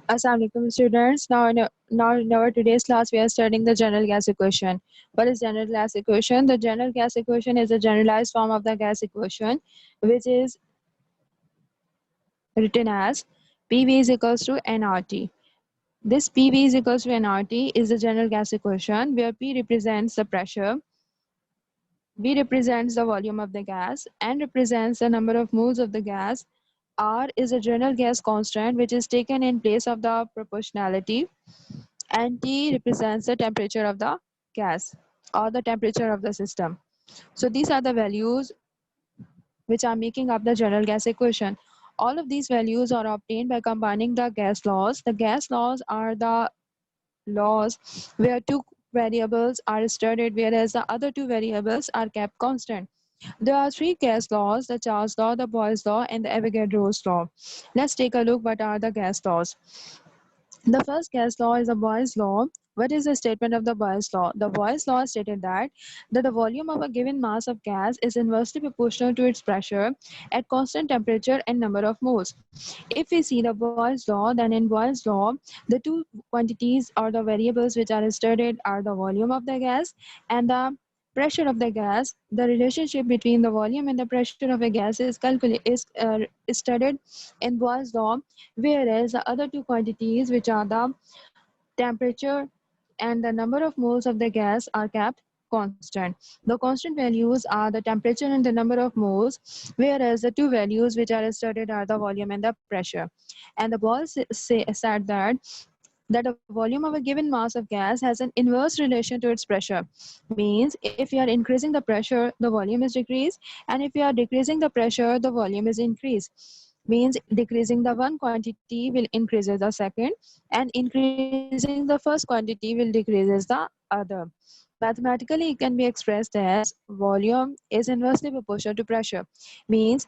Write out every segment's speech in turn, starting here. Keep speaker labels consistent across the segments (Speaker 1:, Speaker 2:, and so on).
Speaker 1: Assalamualaikum students. Now in our today's class, we are studying the general gas equation. What is general gas equation? The general gas equation is a generalized form of the gas equation, which is written as PV is equals to nRT. This PV is equals to nRT is the general gas equation where P represents the pressure, V represents the volume of the gas, N represents the number of moles of the gas, R is a general gas constant which is taken in place of the proportionality, and T represents the temperature of the gas or the temperature of the system. So these are the values which are making up the general gas equation. All of these values are obtained by combining the gas laws. The gas laws are the laws where two variables are studied, whereas the other two variables are kept constant. There are three gas laws: the Charles law, the Boyle's law, and the Avogadro's law. Let's take a look what are the gas laws. The first gas law is the Boyle's law. What is the statement of the Boyle's law? The Boyle's law stated that the volume of a given mass of gas is inversely proportional to its pressure at constant temperature and number of moles. If we see the Boyle's law, then in Boyle's law, the two quantities or the variables which are studied are the volume of the gas and the pressure of the gas. The relationship between the volume and the pressure of a gas is studied in Boyle's law, whereas the other two quantities, which are the temperature and the number of moles of the gas, are kept constant. The constant values are the temperature and the number of moles, whereas the two values which are studied are the volume and the pressure. And the Boyle said that the volume of a given mass of gas has an inverse relation to its pressure. Means if you are increasing the pressure, the volume is decreased, and if you are decreasing the pressure, the volume is increased. Means decreasing the one quantity will increases the second, and increasing the first quantity will decreases the other. Mathematically, it can be expressed as volume is inversely proportional to pressure. Means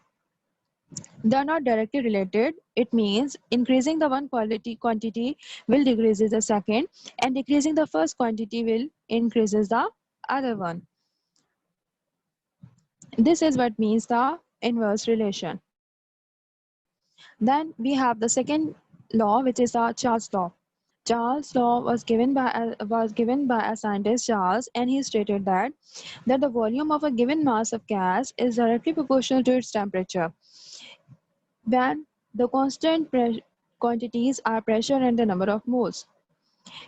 Speaker 1: they are not directly related. It means increasing the one quantity will decreases the second, and decreasing the first quantity will increases the other one. This is what means the inverse relation. Then we have the second law, which is the Charles law. Charles' law was given by a scientist, Charles, and he stated that the volume of a given mass of gas is directly proportional to its temperature. When the quantities are pressure and the number of moles.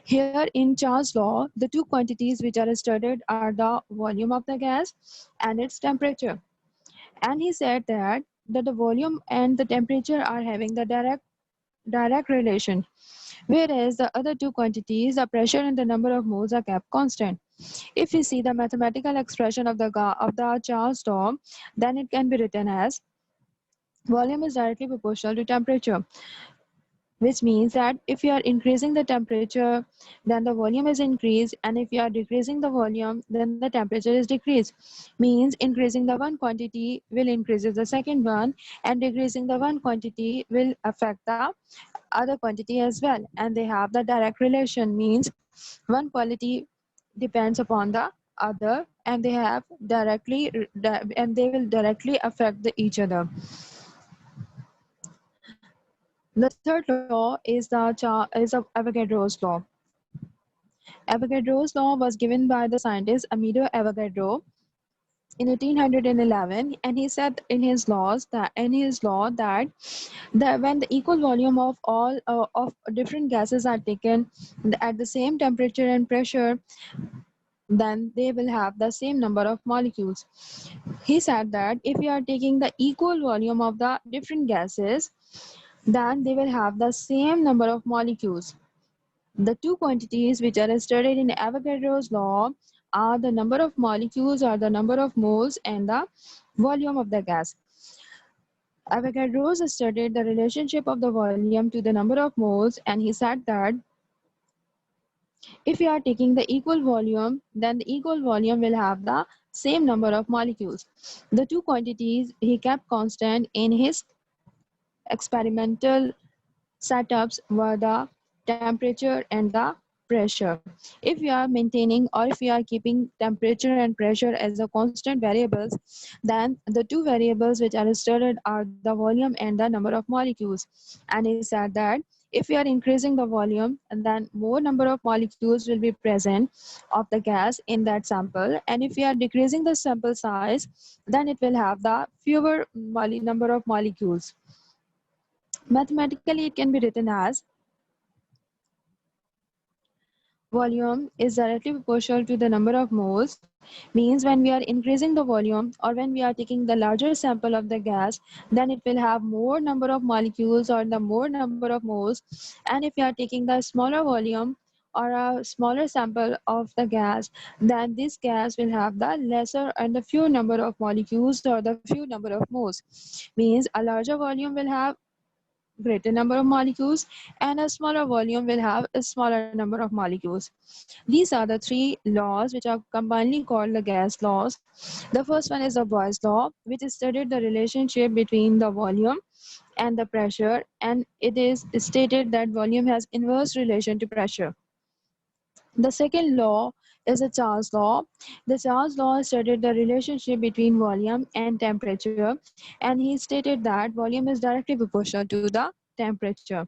Speaker 1: Here in Charles' law, the two quantities which are studied are the volume of the gas and its temperature. And he said that the volume and the temperature are having the direct relation, whereas the other two quantities, the pressure and the number of moles, are kept constant. If we see the mathematical expression of the Charles law, then it can be written as volume is directly proportional to temperature, which means that if you are increasing the temperature, then the volume is increased, and if you are decreasing the volume, then the temperature is decreased. Means increasing the one quantity will increases the second one, and decreasing the one quantity will affect the other quantity as well, and they have the direct relation. Means one quality depends upon the other, and they will directly affect each other. The third law is Avogadro's law. Avogadro's law was given by the scientist Amedeo Avogadro in 1811, and he said in his law that when the equal volume of all of different gases are taken at the same temperature and pressure, then they will have the same number of molecules. He said that if you are taking the equal volume of the different gases, then they will have the same number of molecules. The two quantities which are studied in Avogadro's law are the number of molecules or the number of moles and the volume of the gas. Avogadro studied the relationship of the volume to the number of moles, and he said that if you are taking the equal volume, then the equal volume will have the same number of molecules. The two quantities he kept constant in his experimental setups were the temperature and the pressure. If we are maintaining or if we are keeping temperature and pressure as the constant variables, then the two variables which are studied are the volume and the number of molecules. And he said that if we are increasing the volume, then more number of molecules will be present of the gas in that sample. And if we are decreasing the sample size, then it will have the fewer number of molecules. Mathematically, it can be written as volume is directly proportional to the number of moles. Means when we are increasing the volume or when we are taking the larger sample of the gas, then it will have more number of molecules or the more number of moles. And if you are taking the smaller volume or a smaller sample of the gas, then this gas will have the lesser and the few number of molecules or the few number of moles. Means a larger volume will have greater number of molecules and a smaller volume will have a smaller number of molecules. These are the three laws which are commonly called the gas laws. The first one is the Boyle's law, which studied the relationship between the volume and the pressure, and it is stated that volume has inverse relation to pressure. The second law is the Charles law. The Charles law studied the relationship between volume and temperature, and he stated that volume is directly proportional to the temperature.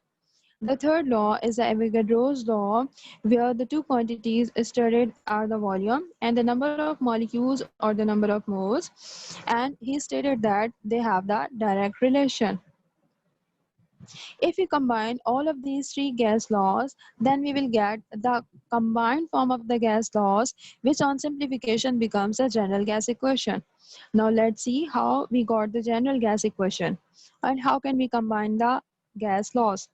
Speaker 1: The third law is the Avogadro's law, where the two quantities studied are the volume and the number of molecules or the number of moles, and he stated that they have the direct relation. If we combine all of these three gas laws, then we will get the combined form of the gas laws, which on simplification becomes a general gas equation. Now let's see how we got the general gas equation and how can we combine the gas laws.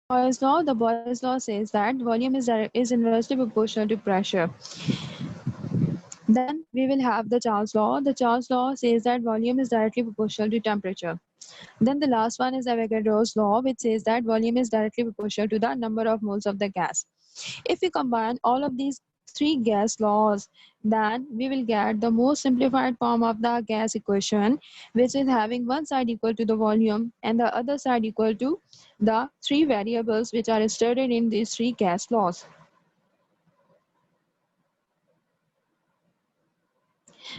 Speaker 1: The Boyle's law says that volume is inversely proportional to pressure. Then we will have the Charles law. The Charles law says that volume is directly proportional to temperature. Then the last one is Avogadro's law, which says that volume is directly proportional to the number of moles of the gas. If we combine all of these three gas laws, then we will get the most simplified form of the gas equation, which is having one side equal to the volume and the other side equal to the three variables which are studied in these three gas laws.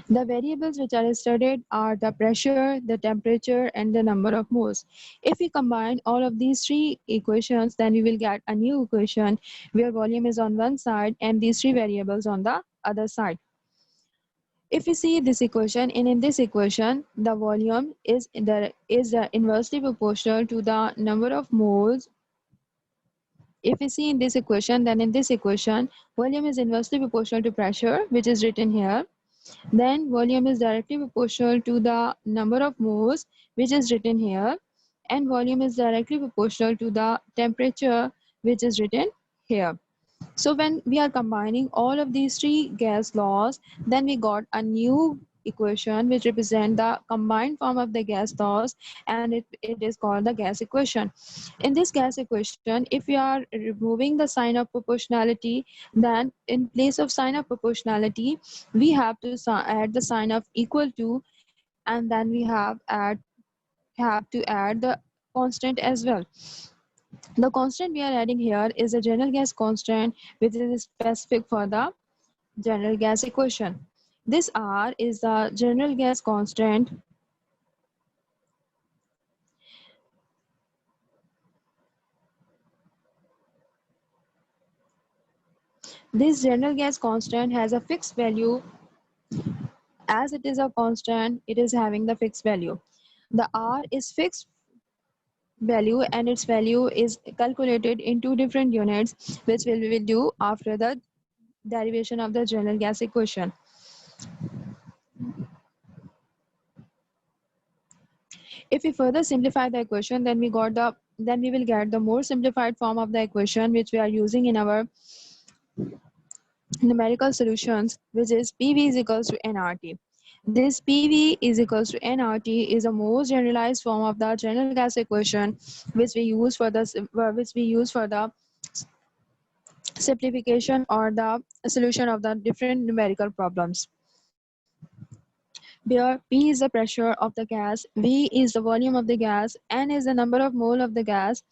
Speaker 1: The variables which are studied are the pressure, the temperature, and the number of moles. If we combine all of these three equations, then we will get a new equation where volume is on one side and these three variables on the other side. If we see this equation, and in this equation, the volume is inversely proportional to the number of moles. If we see in this equation, then in this equation, volume is inversely proportional to pressure, which is written here. Then volume is directly proportional to the number of moles, which is written here. And volume is directly proportional to the temperature, which is written here. So when we are combining all of these three gas laws, then we got a new equation which represent the combined form of the gas laws, and it is called the gas equation. In this gas equation, if we are removing the sign of proportionality, then in place of sign of proportionality, we have to add the sign of equal to, and then we have to add the constant as well. The constant we are adding here is a general gas constant, which is specific for the general gas equation. This R is the general gas constant. This general gas constant has a fixed value. As it is a constant, it is having the fixed value. The R is fixed value and its value is calculated in two different units, which we will do after the derivation of the general gas equation. If we further simplify the equation, then we will get the more simplified form of the equation which we are using in our numerical solutions, which is PV is equals to nRT. This PV is equals to nRT is a most generalized form of the general gas equation which we use for the simplification or the solution of the different numerical problems. where P is the pressure of the gas, V is the volume of the gas, N is the number of mole of the gas,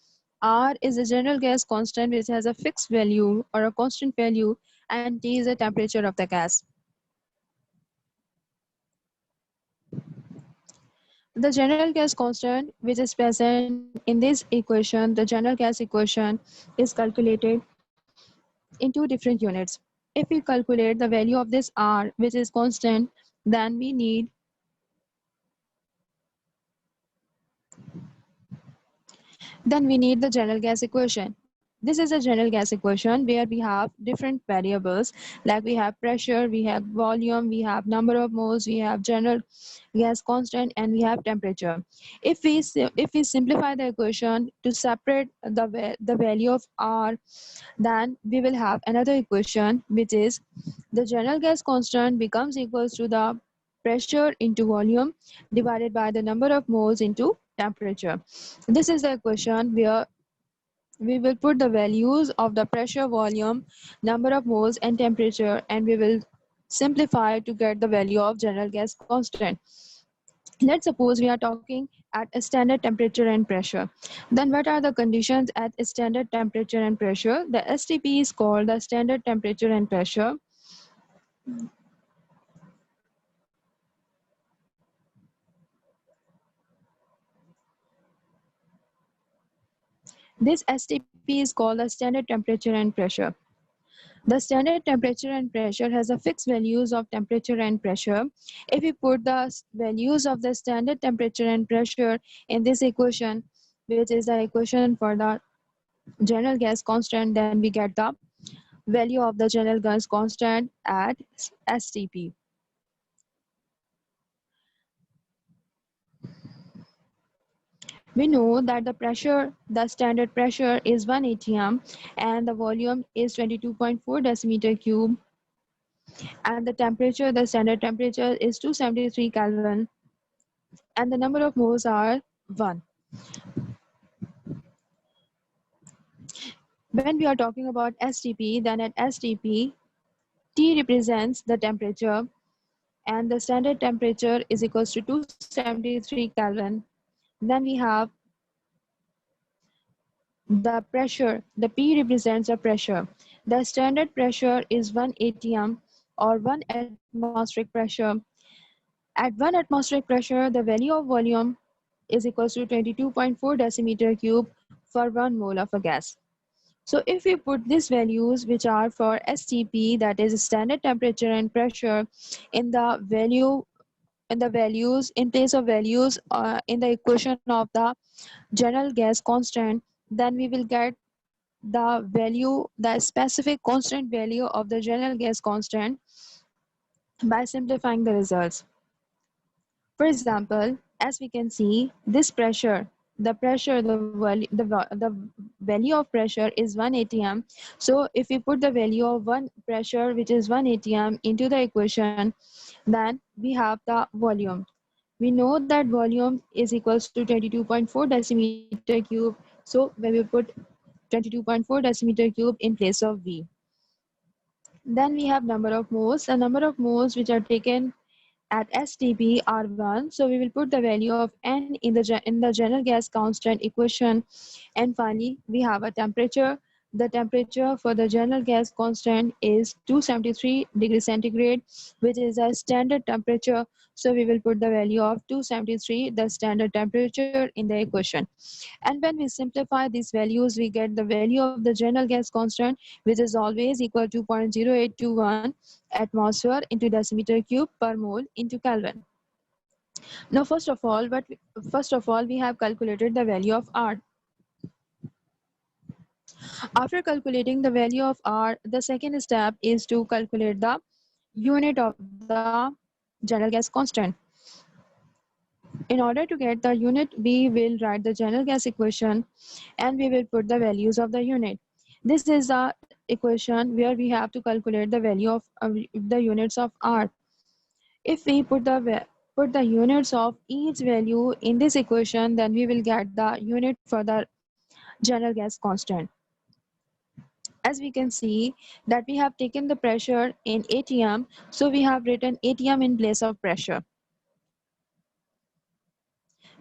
Speaker 1: R is the general gas constant which has a fixed value or a constant value, and T is the temperature of the gas. The general gas constant which is present in this equation, the general gas equation, is calculated in two different units. If we calculate the value of this R which is constant, then we need the general gas equation. This is a general gas equation where we have different variables, like we have pressure, we have volume, we have number of moles, we have general gas constant, and we have temperature. If we simplify the equation to separate the value of R, then we will have another equation which is the general gas constant becomes equals to the pressure into volume divided by the number of moles into temperature. This is the equation where we will put the values of the pressure, volume, number of moles, and temperature, and we will simplify to get the value of general gas constant. Let's suppose we are talking at a standard temperature and pressure. Then what are the conditions at a standard temperature and pressure? The STP is called the standard temperature and pressure. This STP is called the standard temperature and pressure. The standard temperature and pressure has a fixed values of temperature and pressure. If we put the values of the standard temperature and pressure in this equation, which is the equation for the general gas constant, then we get the value of the general gas constant at STP. We know that the standard pressure is 1 atm and the volume is 22.4 decimeter cube, and the standard temperature is 273 Kelvin, and the number of moles are 1. When we are talking about STP, then at STP, T represents the temperature, and the standard temperature is equals to 273 Kelvin. Then we have the pressure. The P represents the pressure. The standard pressure is 1 atm or 1 atmospheric pressure. At 1 atmospheric pressure, the value of volume is equals to 22.4 decimeter cube for 1 mole of a gas. So if we put these values which are for STP, that is standard temperature and pressure, in the values in place of values in the equation of the general gas constant, then we will get the specific constant value of the general gas constant by simplifying the results. For example, as we can see, this pressure, the value of pressure is 1 atm. So if we put the value of one pressure, which is 1 atm, into the equation, then we have the volume. We know that volume is equals to 22.4 decimeter cube. So when we put 22.4 decimeter cube in place of V, then we have number of moles. The number of moles which are taken at STP are 1. So we will put the value of N in the general gas constant equation. And finally, we have a temperature. The temperature for the general gas constant is 273 degrees centigrade, which is a standard temperature. So we will put the value of 273, the standard temperature, in the equation. And when we simplify these values, we get the value of the general gas constant, which is always equal to 0.0821 atmosphere into decimeter cube per mole into Kelvin. Now, first of all, we have calculated the value of R. After calculating the value of R, the second step is to calculate the unit of the general gas constant. In order to get the unit, we will write the general gas equation and we will put the values of the unit. This is the equation where we have to calculate the value of the units of R. If we put the units of each value in this equation, then we will get the unit for the general gas constant. As we can see that we have taken the pressure in atm, so we have written atm in place of pressure.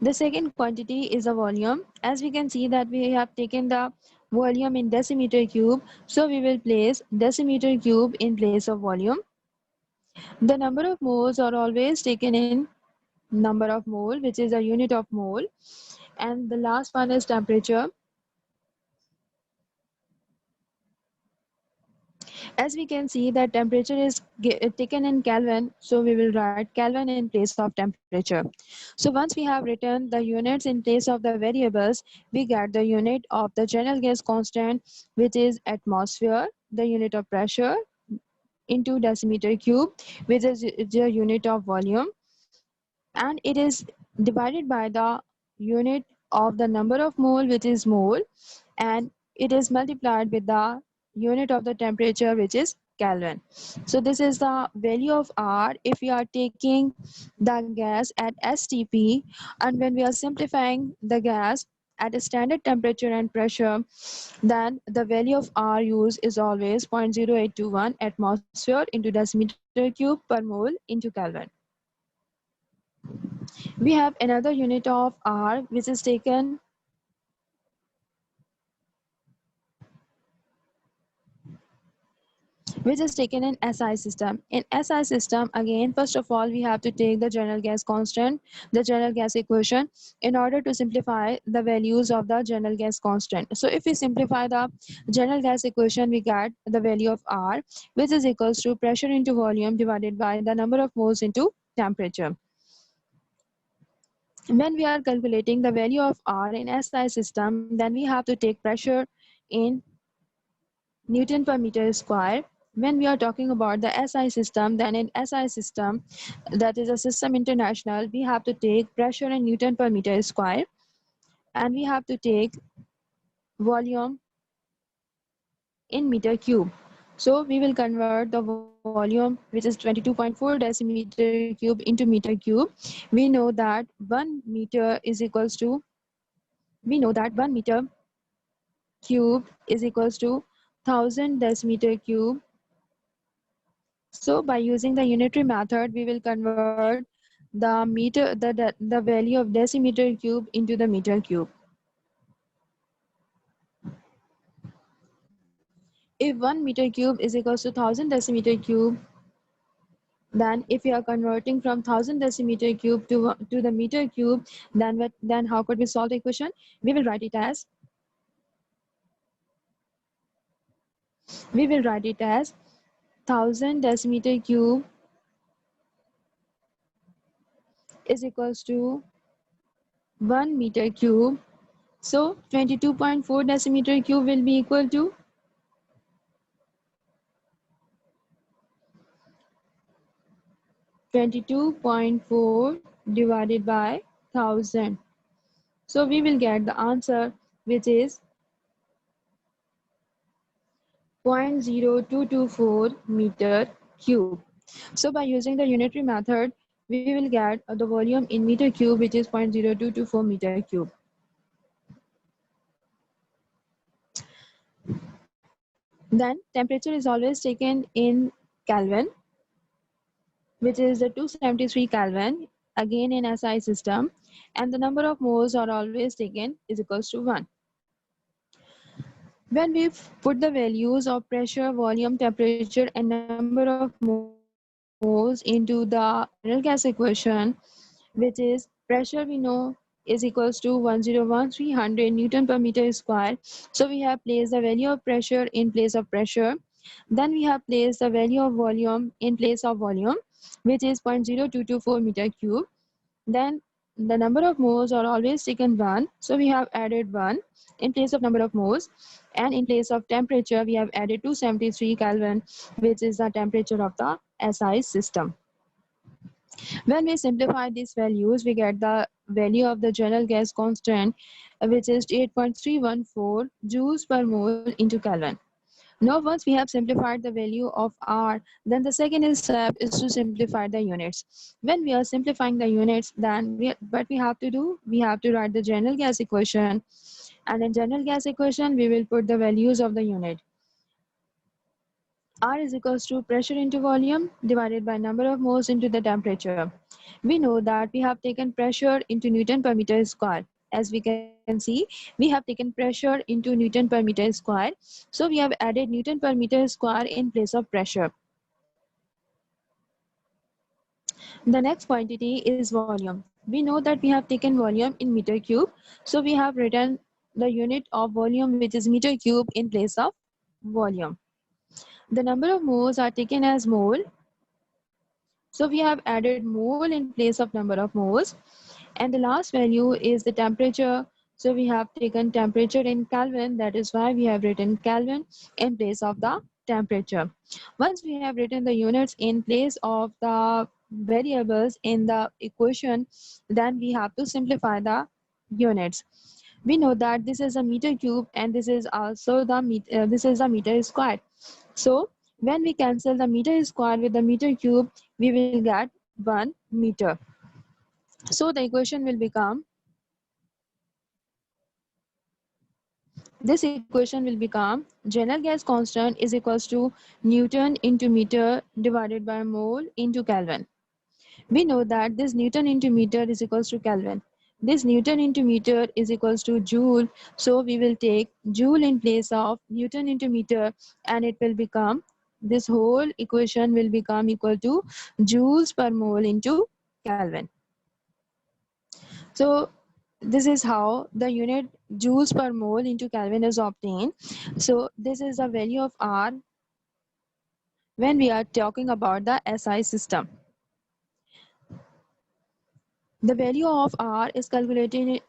Speaker 1: The second quantity is the volume. As we can see that we have taken the volume in decimeter cube, so we will place decimeter cube in place of volume. The number of moles are always taken in number of mole, which is a unit of mole. And the last one is temperature. As we can see that temperature is taken in Kelvin, so we will write Kelvin in place of temperature. So once we have written the units in place of the variables, we get the unit of the general gas constant, which is atmosphere, the unit of pressure into decimeter cube, which is the unit of volume, and it is divided by the unit of the number of mole, which is mole, and it is multiplied with the unit of the temperature, which is Kelvin. So this is the value of R if we are taking the gas at STP, and when we are simplifying the gas at a standard temperature and pressure, then the value of R used is always 0.0821 atmosphere into decimeter cube per mole into Kelvin. We have another unit of R which is taken in SI system. In SI system, again, first of all, we have to take the general gas constant, the general gas equation, in order to simplify the values of the general gas constant. So if we simplify the general gas equation, we get the value of R, which is equals to pressure into volume divided by the number of moles into temperature. When we are calculating the value of R in SI system, then we have to take pressure in Newton per meter square. When we are talking about the SI system, then in SI system, that is a system international, we have to take pressure in Newton per meter square, and we have to take volume in meter cube. So we will convert the volume, which is 22.4 decimeter cube, into meter cube. We know that 1 meter is equals to, we know that 1 meter cube is equals to 1000 decimeter cube. So by using the unitary method, we will convert the value of decimeter cube into the meter cube. If 1 meter cube is equals to 1000 decimeter cube, then if we are converting from 1000 decimeter cube to the meter cube, then how could we solve the equation? We will write it as 1000 decimeter cube is equals to 1 meter cube. So 22.4 decimeter cube will be equal to 22.4 divided by 1000. So we will get the answer, which is 0.0224 meter cube. So by using the unitary method, we will get the volume in meter cube, which is 0.0224 meter cube. Then temperature is always taken in Kelvin, which is the 273 Kelvin, again in SI system, and the number of moles are always taken is equals to 1. When we put the values of pressure, volume, temperature, and number of moles into the general gas equation, which is pressure we know is equals to 101,300 Newton per meter square. So we have placed the value of pressure in place of pressure. Then we have placed the value of volume in place of volume, which is 0.0224 meter cube. Then the number of moles are always taken 1. So we have added 1 in place of number of moles. And in place of temperature, we have added 273 Kelvin, which is the temperature of the SI system. When we simplify these values, we get the value of the general gas constant, which is 8.314 joules per mole into Kelvin. Now, once we have simplified the value of R, then the second step is to simplify the units. When we are simplifying the units, then what we have to do, we have to write the general gas equation. And in general gas equation, we will put the values of the unit. R is equals to pressure into volume divided by number of moles into the temperature. We know that we have taken pressure into Newton per meter square. As we can see, we have taken pressure into Newton per meter square. So we have added Newton per meter square in place of pressure. The next quantity is volume. We know that we have taken volume in meter cube. So we have written the unit of volume, which is meter cube, in place of volume. The number of moles are taken as mole. So we have added mole in place of number of moles. And the last value is the temperature. So we have taken temperature in Kelvin. That is why we have written Kelvin in place of the temperature. Once we have written the units in place of the variables in the equation, then we have to simplify the units. We know that this is a meter cube and this is also this is a meter square. So when we cancel the meter square with the meter cube, we will get 1 meter. So the equation will become, this equation will become general gas constant is equals to Newton into meter divided by mole into Kelvin. We know that this Newton into meter is equals to Kelvin. This Newton into meter is equals to joule. So we will take joule in place of Newton into meter, and it will become, this whole equation will become equal to joules per mole into Kelvin. So this is how the unit joules per mole into Kelvin is obtained. So this is the value of R when we are talking about the SI system. The value of R is calculated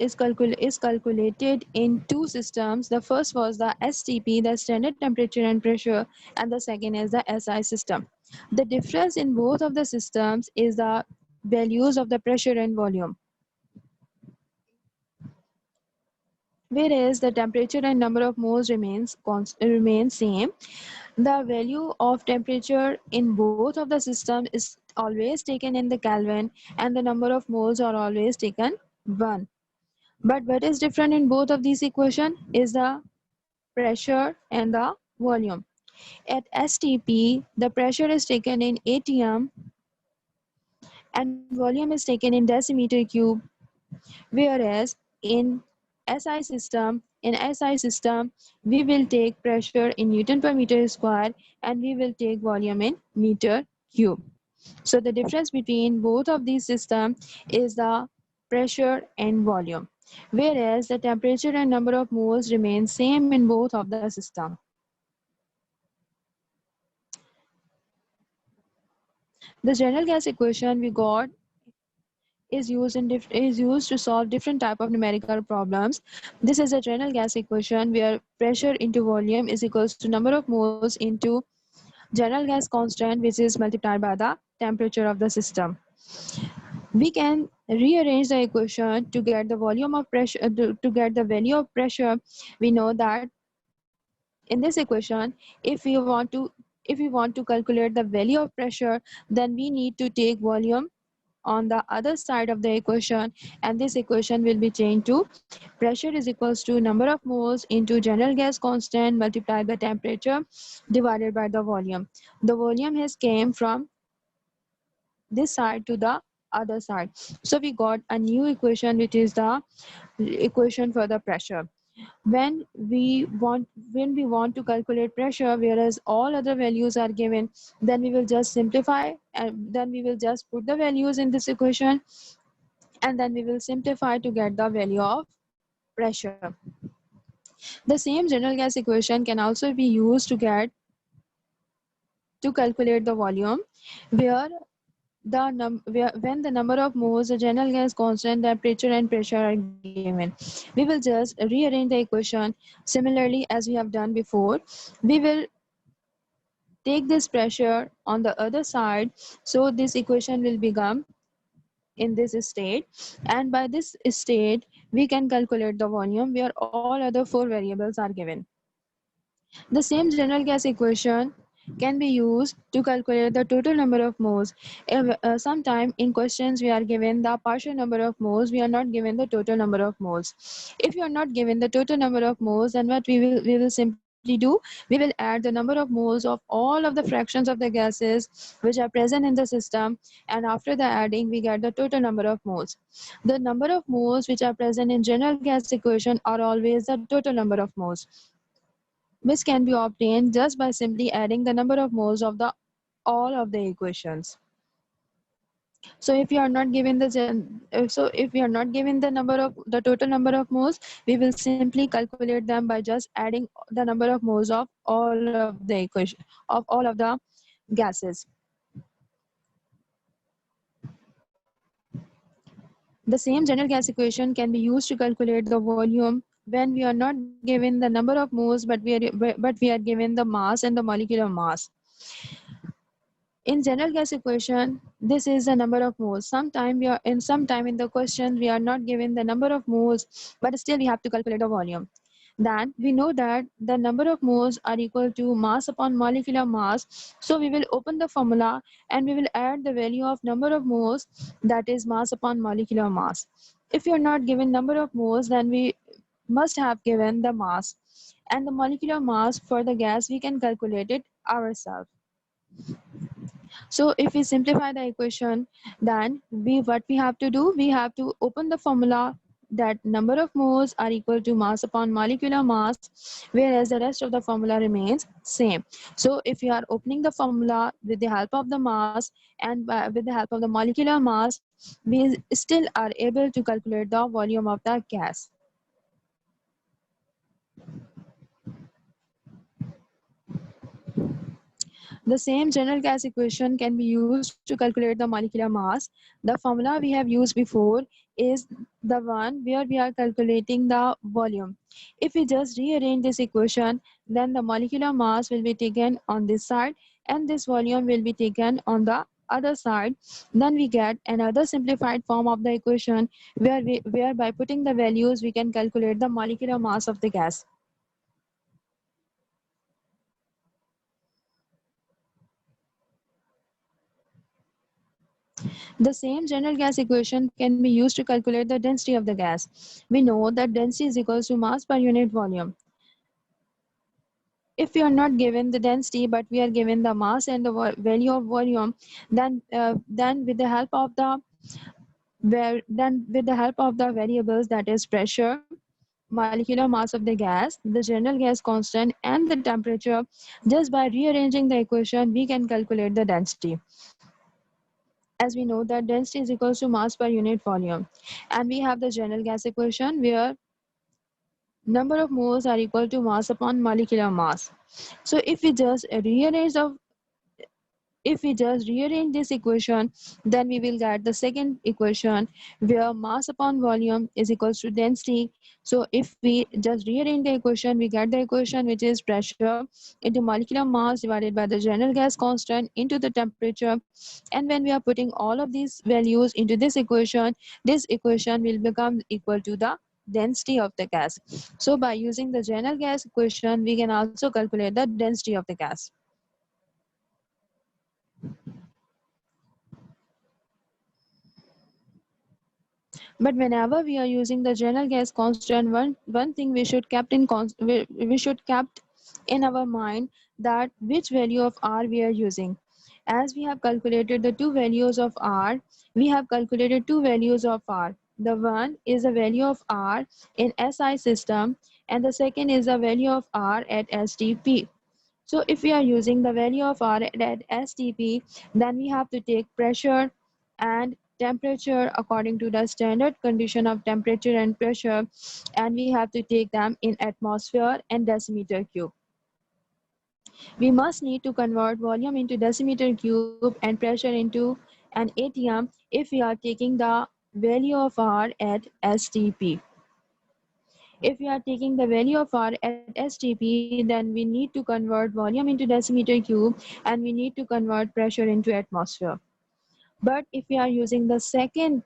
Speaker 1: in two systems. The first was the STP, the standard temperature and pressure, and the second is the SI system. The difference in both of the systems is the values of the pressure and volume. Whereas the temperature and number of moles remain same, the value of temperature in both of the systems is always taken in the Kelvin, and the number of moles are always taken 1. But what is different in both of these equations is the pressure and the volume. At STP, the pressure is taken in ATM and volume is taken in decimeter cube, whereas in SI system, we will take pressure in Newton per meter square and we will take volume in meter cube. So the difference between both of these systems is the pressure and volume, whereas the temperature and number of moles remain same in both of the system. The general gas equation we got is used to solve different type of numerical problems. This is a general gas equation where pressure into volume is equals to number of moles into general gas constant, which is multiplied by the temperature of the system. We can rearrange the equation to get the volume of pressure, to get the value of pressure. We know that in this equation, if we want to calculate the value of pressure, then we need to take volume on the other side of the equation, and this equation will be changed to pressure is equals to number of moles into general gas constant multiplied by temperature divided by the volume. The volume has came from this side to the other side. So we got a new equation, which is the equation for the pressure. When we want to calculate pressure, whereas all other values are given, then we will just simplify, and then we will just put the values in this equation, and then we will simplify to get the value of pressure. The same general gas equation can also be used to calculate the volume, where when the number of moles, the general gas constant, temperature and pressure are given. We will just rearrange the equation similarly as we have done before. We will take this pressure on the other side, so this equation will become in this state, and by this state we can calculate the volume where all other 4 variables are given. The same general gas equation can be used to calculate the total number of moles. Sometime in questions we are given the partial number of moles, we are not given the total number of moles. If you are not given the total number of moles, then what we will simply simply do, we will add the number of moles of all of the fractions of the gases which are present in the system, and after the adding we get the total number of moles. The number of moles which are present in general gas equation are always the total number of moles, which can be obtained just by simply adding the number of moles of the all of the equations. So if you are not given if we are not given the total number of moles, we will simply calculate them by just adding the number of moles of all of the equation of all of the gases. The same general gas equation can be used to calculate the volume when we are not given the number of moles, but we are given the mass and the molecular mass. In general gas equation, this is the number of moles. Sometime in the question we are not given the number of moles, but still we have to calculate the volume. Then we know that the number of moles are equal to mass upon molecular mass. So we will open the formula and we will add the value of number of moles, that is mass upon molecular mass. If you are not given number of moles, then we must have given the mass, and the molecular mass for the gas we can calculate it ourselves. So if we simplify the equation, then what we have to do, we have to open the formula that number of moles are equal to mass upon molecular mass, whereas the rest of the formula remains same. So if you are opening the formula with the help of the mass and with the help of the molecular mass, we still are able to calculate the volume of the gas. The same general gas equation can be used to calculate the molecular mass. The formula we have used before is the one where we are calculating the volume. If we just rearrange this equation, then the molecular mass will be taken on this side and this volume will be taken on the other side. Then we get another simplified form of the equation where by putting the values we can calculate the molecular mass of the gas. The same general gas equation can be used to calculate the density of the gas. We know that density is equals to mass per unit volume. If we are not given the density, but we are given the mass and the value of volume, then with the help of the variables, that is pressure, molecular mass of the gas, the general gas constant, and the temperature, just by rearranging the equation, we can calculate the density. As we know that density is equals to mass per unit volume, and we have the general gas equation where number of moles are equal to mass upon molecular mass. So if we just rearrange this equation, then we will get the second equation where mass upon volume is equals to density. So if we just rearrange the equation, we get the equation which is pressure into molecular mass divided by the general gas constant into the temperature. And when we are putting all of these values into this equation will become equal to the density of the gas. So by using the general gas equation, we can also calculate the density of the gas. But whenever we are using the general gas constant, one thing we should we should kept in our mind, that which value of R we are using. As we have calculated the two values of R, we have calculated two values of R. The one is the value of R in SI system, and the second is the value of R at STP. So if we are using the value of R at STP, then we have to take pressure and temperature according to the standard condition of temperature and pressure, and we have to take them in atmosphere and decimeter cube. We must need to convert volume into decimeter cube and pressure into an ATM if we are taking the value of R at STP. If we are taking the value of R at STP, then we need to convert volume into decimeter cube and we need to convert pressure into atmosphere. But if we are using the second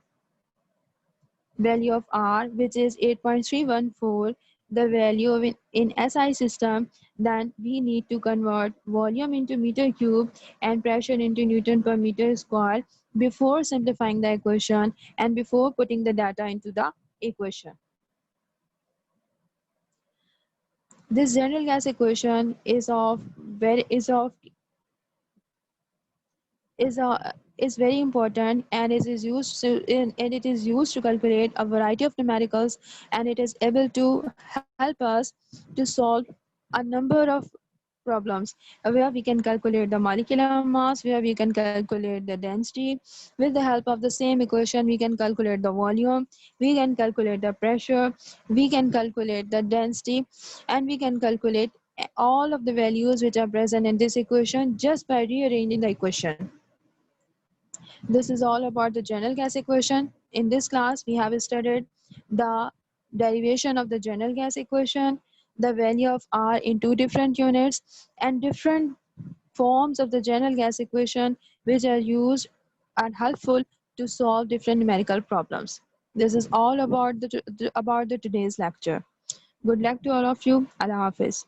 Speaker 1: value of R, which is 8.314, the value of in SI system, then we need to convert volume into meter cube and pressure into Newton per meter square before simplifying the equation and before putting the data into the equation. This general gas equation is very important, and it is used to calculate a variety of numericals, and it is able to help us to solve a number of problems where we can calculate the molecular mass, where we can calculate the density. With the help of the same equation, we can calculate the volume, we can calculate the pressure, we can calculate the density, and we can calculate all of the values which are present in this equation just by rearranging the equation. This is all about the general gas equation. In this class, we have studied the derivation of the general gas equation, the value of R in two different units, and different forms of the general gas equation which are used and helpful to solve different numerical problems. This is all about the today's lecture. Good luck to all of you. Allah Hafiz.